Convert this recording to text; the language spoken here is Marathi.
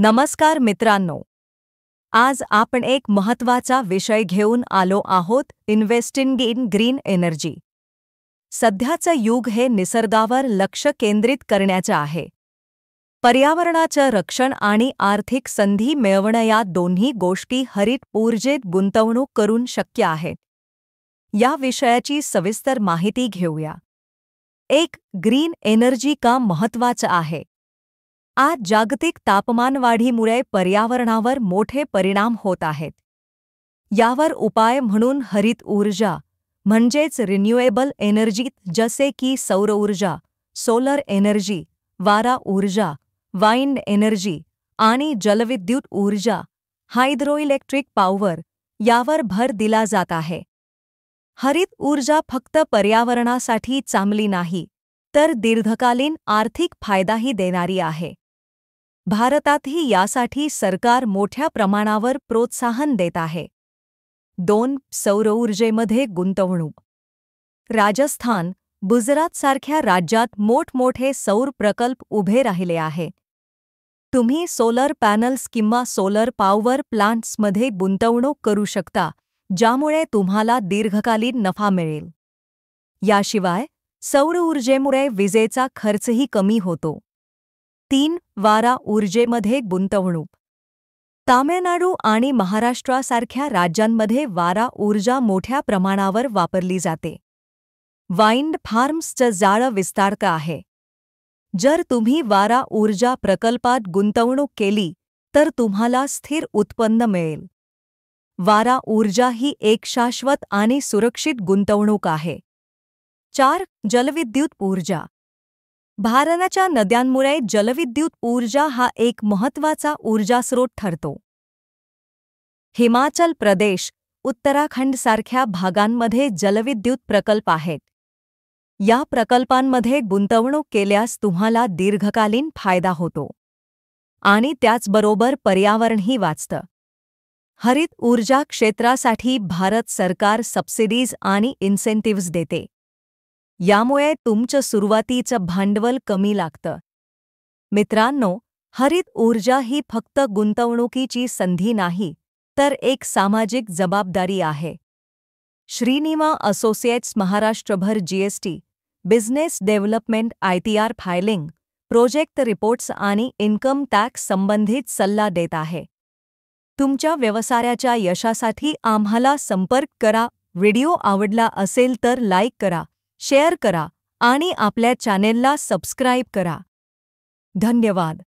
नमस्कार मित्रांनो, आज आपण एक महत्त्वाचा विषय घेऊन आलो आहोत, इन्व्हेस्टिंग इन ग्रीन एनर्जी. सध्याचं युग हे निसर्गावर लक्ष केंद्रित करण्याचं आहे. पर्यावरणाचं रक्षण आणि आर्थिक संधी मिळवणं या दोन्ही गोष्टी हरित ऊर्जेत गुंतवणूक करून शक्य आहेत. या विषयाची सविस्तर माहिती घेऊया. 1. ग्रीन एनर्जी का महत्त्वाचं आहे? आज जागतिक तापमानवाढीमुळे पर्यावरणावर मोठे परिणाम होत आहेत. यावर उपाय म्हणून हरित ऊर्जा म्हणजेच रिन्युएबल एनर्जी जसे की सौर ऊर्जा, सोलर एनर्जी, वारा ऊर्जा, वाइंड एनर्जी आणि जलविद्युत ऊर्जा, हायड्रोइलेक्ट्रिक पॉवर यावर भर दिला जात आहे. हरित ऊर्जा फक्त पर्यावरणासाठी चांगली नाही, तर दीर्घकालीन आर्थिक फायदाही देणारी आहे. भारतातही यासाठी सरकार मोठ्या प्रमाणावर प्रोत्साहन देत आहे. 2. सौर ऊर्जेमध्ये गुंतवणूक. राजस्थान, गुजरातसारख्या राज्यात मोठमोठे सौर प्रकल्प उभे राहिले आहे. तुम्ही सोलर पॅनल्स किंवा सोलर पॉवर प्लांट्समध्ये गुंतवणूक करू शकता, ज्यामुळे तुम्हाला दीर्घकालीन नफा मिळेल. याशिवाय सौर ऊर्जेमुळे विजेचा खर्चही कमी होतो. 3. वारा ऊर्जेमध्ये गुंतवणूक. तामिळनाडू आणि महाराष्ट्रासारख्या राज्यांमध्ये वारा ऊर्जा मोठ्या प्रमाणावर वापरली जाते. वाइंड फार्म्सचं जाळं विस्तारत आहे. जर तुम्ही वारा ऊर्जा प्रकल्पात गुंतवणूक केली तर तुम्हाला स्थिर उत्पन्न मिळेल. वारा ऊर्जा ही एक शाश्वत आणि सुरक्षित गुंतवणूक आहे. 4. जलविद्युत ऊर्जा. भारताच्या नद्यांमुळे जलविद्युत ऊर्जा हा एक महत्त्वाचा ऊर्जास्रोत ठरतो. हिमाचल प्रदेश, उत्तराखंडसारख्या भागांमध्ये जलविद्युत प्रकल्प आहेत. या प्रकल्पांमध्ये गुंतवणूक केल्यास तुम्हाला दीर्घकालीन फायदा होतो आणि त्याचबरोबर पर्यावरणही वाचतं. हरित ऊर्जा क्षेत्रासाठी भारत सरकार सबसिडीज आणि इन्सेंटिव्हज देते. यामुळे तुमचं सुरुवातीचं भांडवल कमी लागतं. मित्रांनो, हरित ऊर्जा ही फक्त गुंतवणुकीची संधी नाही, तर एक सामाजिक जबाबदारी आहे. श्रीनिमा असोसिएट्स महाराष्ट्रभर GST, business development ITR filing, project reports आणि इन्कम टॅक्स संबंधित सल्ला देत आहे. तुमच्या व्यवसायाच्या यशासाठी आम्हाला संपर्क करा. व्हिडिओ आवडला असेल तर लाईक करा, शेअर करा आणि आपल्या चॅनेलला सबस्क्राईब करा. धन्यवाद.